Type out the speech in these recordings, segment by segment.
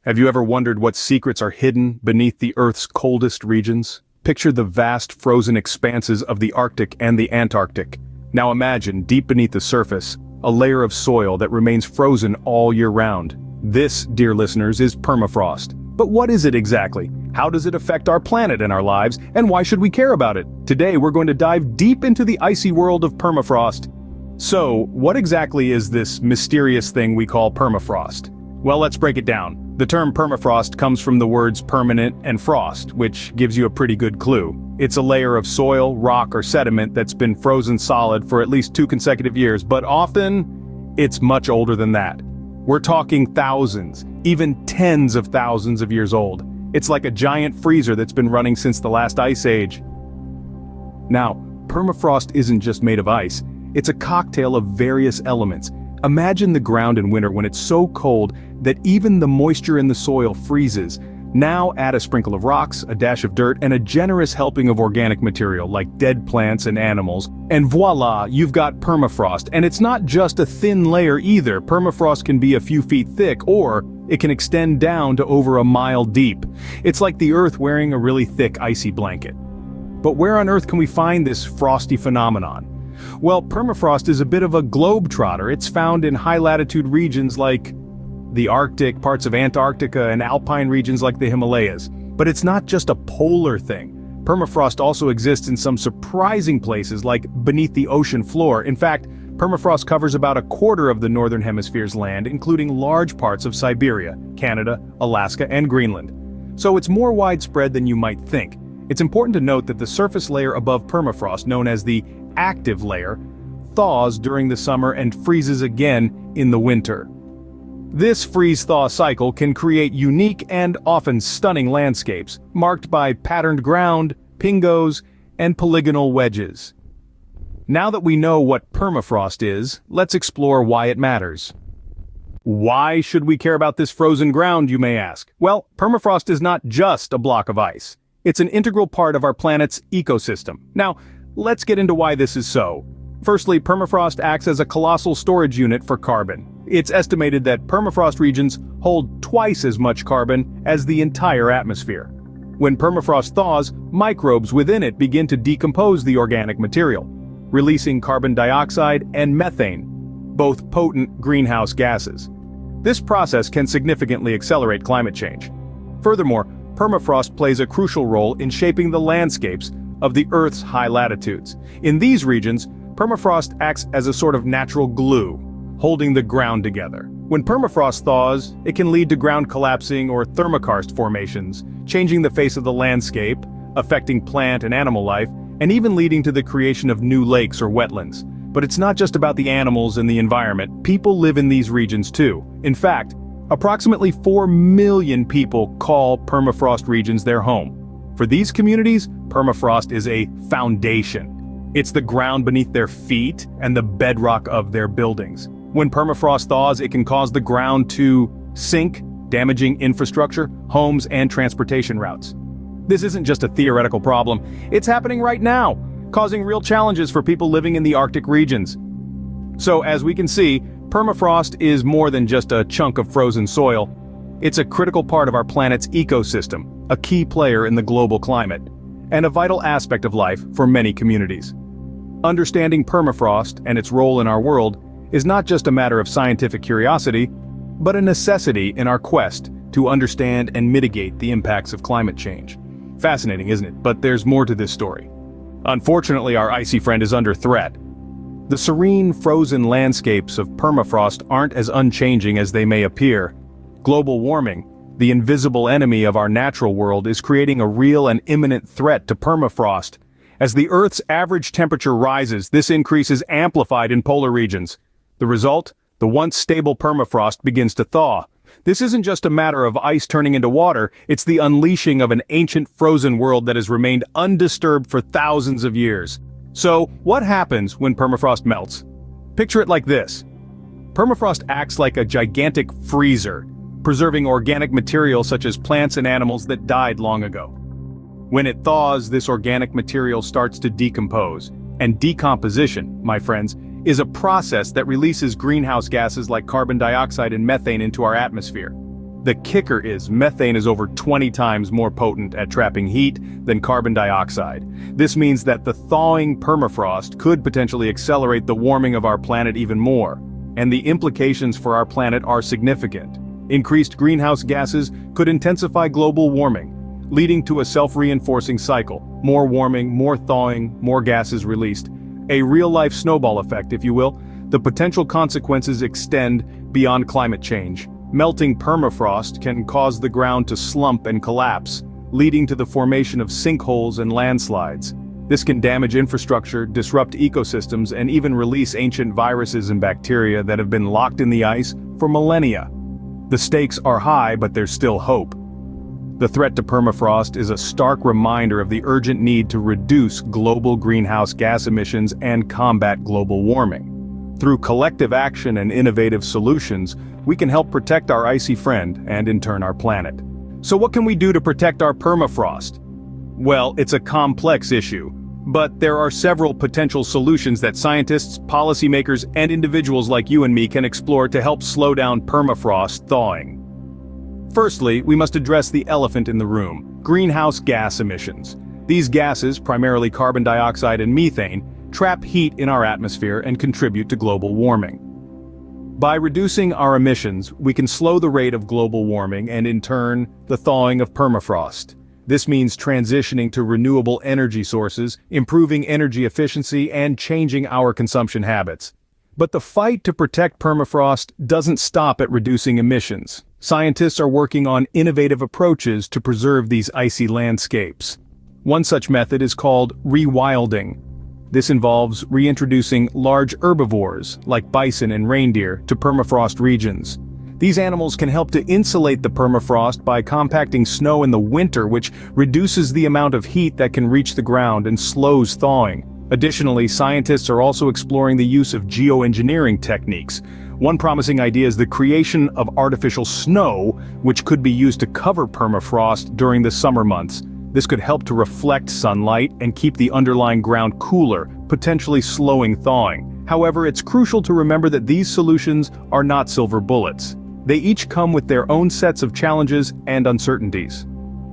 Have you ever wondered what secrets are hidden beneath the Earth's coldest regions? Picture the vast frozen expanses of the Arctic and the Antarctic. Now imagine, deep beneath the surface, a layer of soil that remains frozen all year round. This, dear listeners, is permafrost. But what is it exactly? How does it affect our planet and our lives, and why should we care about it? Today we're going to dive deep into the icy world of permafrost. So, what exactly is this mysterious thing we call permafrost? Well, let's break it down. The term permafrost comes from the words permanent and frost, which gives you a pretty good clue. It's a layer of soil, rock, or sediment that's been frozen solid for at least 2 consecutive years, but often, it's much older than that. We're talking thousands, even tens of thousands of years old. It's like a giant freezer that's been running since the last ice age. Now, permafrost isn't just made of ice, it's a cocktail of various elements. Imagine the ground in winter when it's so cold that even the moisture in the soil freezes. Now add a sprinkle of rocks, a dash of dirt, and a generous helping of organic material like dead plants and animals, and voila, you've got permafrost. And it's not just a thin layer either. Permafrost can be a few feet thick, or it can extend down to over a mile deep. It's like the Earth wearing a really thick icy blanket. But where on Earth can we find this frosty phenomenon? Well, permafrost is a bit of a globetrotter. It's found in high-latitude regions like the Arctic, parts of Antarctica, and alpine regions like the Himalayas. But it's not just a polar thing. Permafrost also exists in some surprising places like beneath the ocean floor. In fact, permafrost covers about a quarter of the northern hemisphere's land, including large parts of Siberia, Canada, Alaska, and Greenland. So it's more widespread than you might think. It's important to note that the surface layer above permafrost, known as the active layer, thaws during the summer and freezes again in the winter. This freeze-thaw cycle can create unique and often stunning landscapes, marked by patterned ground, pingos, and polygonal wedges. Now that we know what permafrost is, let's explore why it matters. Why should we care about this frozen ground, you may ask? Well, permafrost is not just a block of ice. It's an integral part of our planet's ecosystem. Now, let's get into why this is so. Firstly, permafrost acts as a colossal storage unit for carbon. It's estimated that permafrost regions hold twice as much carbon as the entire atmosphere. When permafrost thaws, microbes within it begin to decompose the organic material, releasing carbon dioxide and methane, both potent greenhouse gases. This process can significantly accelerate climate change. Furthermore, permafrost plays a crucial role in shaping the landscapes of the Earth's high latitudes. In these regions, permafrost acts as a sort of natural glue, holding the ground together. When permafrost thaws, it can lead to ground collapsing or thermokarst formations, changing the face of the landscape, affecting plant and animal life, and even leading to the creation of new lakes or wetlands. But it's not just about the animals and the environment. People live in these regions too. In fact, approximately 4 million people call permafrost regions their home. For these communities, permafrost is a foundation. It's the ground beneath their feet and the bedrock of their buildings. When permafrost thaws, it can cause the ground to sink, damaging infrastructure, homes, and transportation routes. This isn't just a theoretical problem. It's happening right now, causing real challenges for people living in the Arctic regions. So, as we can see, permafrost is more than just a chunk of frozen soil. It's a critical part of our planet's ecosystem, a key player in the global climate, and a vital aspect of life for many communities. Understanding permafrost and its role in our world is not just a matter of scientific curiosity, but a necessity in our quest to understand and mitigate the impacts of climate change. Fascinating, isn't it? But there's more to this story. Unfortunately, our icy friend is under threat. The serene, frozen landscapes of permafrost aren't as unchanging as they may appear. Global warming, the invisible enemy of our natural world, is creating a real and imminent threat to permafrost. As the Earth's average temperature rises, this increase is amplified in polar regions. The result? The once stable permafrost begins to thaw. This isn't just a matter of ice turning into water, it's the unleashing of an ancient frozen world that has remained undisturbed for thousands of years. So, what happens when permafrost melts? Picture it like this. Permafrost acts like a gigantic freezer, preserving organic material such as plants and animals that died long ago. When it thaws, this organic material starts to decompose. And decomposition, my friends, is a process that releases greenhouse gases like carbon dioxide and methane into our atmosphere. The kicker is methane is over 20 times more potent at trapping heat than carbon dioxide. This means that the thawing permafrost could potentially accelerate the warming of our planet even more. And the implications for our planet are significant. Increased greenhouse gases could intensify global warming, leading to a self-reinforcing cycle. More warming, more thawing, more gases released. A real-life snowball effect, if you will. The potential consequences extend beyond climate change. Melting permafrost can cause the ground to slump and collapse, leading to the formation of sinkholes and landslides. This can damage infrastructure, disrupt ecosystems, and even release ancient viruses and bacteria that have been locked in the ice for millennia. The stakes are high, but there's still hope. The threat to permafrost is a stark reminder of the urgent need to reduce global greenhouse gas emissions and combat global warming. Through collective action and innovative solutions, we can help protect our icy friend and in turn our planet. So what can we do to protect our permafrost? Well, it's a complex issue, but there are several potential solutions that scientists, policymakers, and individuals like you and me can explore to help slow down permafrost thawing. Firstly, we must address the elephant in the room: greenhouse gas emissions. These gases, primarily carbon dioxide and methane, trap heat in our atmosphere and contribute to global warming. By reducing our emissions, we can slow the rate of global warming and, in turn, the thawing of permafrost. This means transitioning to renewable energy sources, improving energy efficiency, and changing our consumption habits. But the fight to protect permafrost doesn't stop at reducing emissions. Scientists are working on innovative approaches to preserve these icy landscapes. One such method is called rewilding. This involves reintroducing large herbivores, like bison and reindeer, to permafrost regions. These animals can help to insulate the permafrost by compacting snow in the winter, which reduces the amount of heat that can reach the ground and slows thawing. Additionally, scientists are also exploring the use of geoengineering techniques. One promising idea is the creation of artificial snow, which could be used to cover permafrost during the summer months. This could help to reflect sunlight and keep the underlying ground cooler, potentially slowing thawing. However, it's crucial to remember that these solutions are not silver bullets. They each come with their own sets of challenges and uncertainties.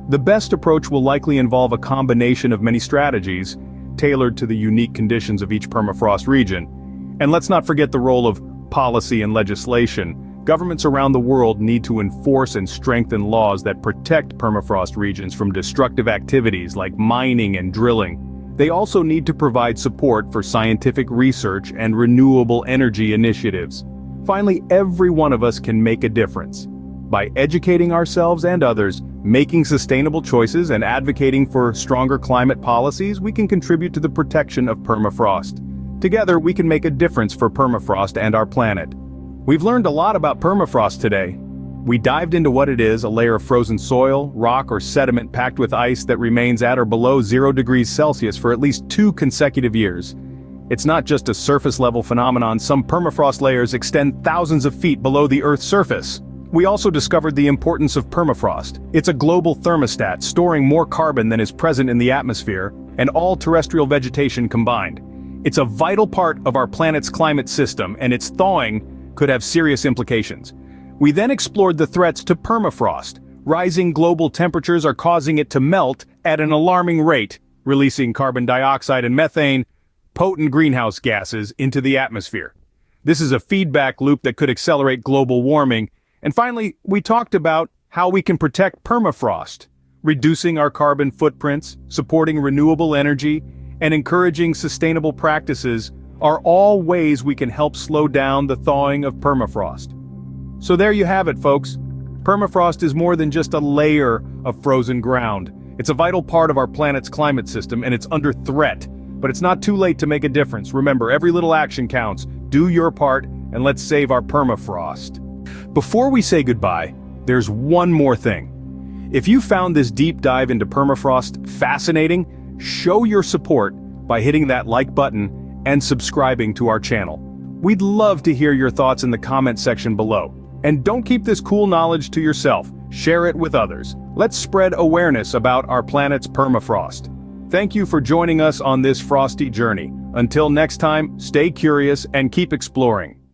The best approach will likely involve a combination of many strategies, tailored to the unique conditions of each permafrost region. And let's not forget the role of policy and legislation. Governments around the world need to enforce and strengthen laws that protect permafrost regions from destructive activities like mining and drilling. They also need to provide support for scientific research and renewable energy initiatives. Finally, every one of us can make a difference. By educating ourselves and others, making sustainable choices, and advocating for stronger climate policies, we can contribute to the protection of permafrost. Together, we can make a difference for permafrost and our planet. We've learned a lot about permafrost today. We dived into what it is: a layer of frozen soil, rock, or sediment packed with ice that remains at or below 0 degrees Celsius for at least 2 consecutive years. It's not just a surface-level phenomenon. Some permafrost layers extend thousands of feet below the Earth's surface. We also discovered the importance of permafrost. It's a global thermostat, storing more carbon than is present in the atmosphere and all terrestrial vegetation combined. It's a vital part of our planet's climate system, and its thawing could have serious implications. We then explored the threats to permafrost. Rising global temperatures are causing it to melt at an alarming rate, releasing carbon dioxide and methane, potent greenhouse gases, into the atmosphere. This is a feedback loop that could accelerate global warming. And finally, we talked about how we can protect permafrost. Reducing our carbon footprints, supporting renewable energy, and encouraging sustainable practices are all ways we can help slow down the thawing of permafrost. So there you have it, folks. Permafrost is more than just a layer of frozen ground. It's a vital part of our planet's climate system, and it's under threat. But it's not too late to make a difference. Remember, every little action counts. Do your part, and let's save our permafrost. Before we say goodbye, there's one more thing. If you found this deep dive into permafrost fascinating, show your support by hitting that like button and subscribing to our channel. We'd love to hear your thoughts in the comment section below. And don't keep this cool knowledge to yourself. Share it with others. Let's spread awareness about our planet's permafrost. Thank you for joining us on this frosty journey. Until next time, stay curious and keep exploring.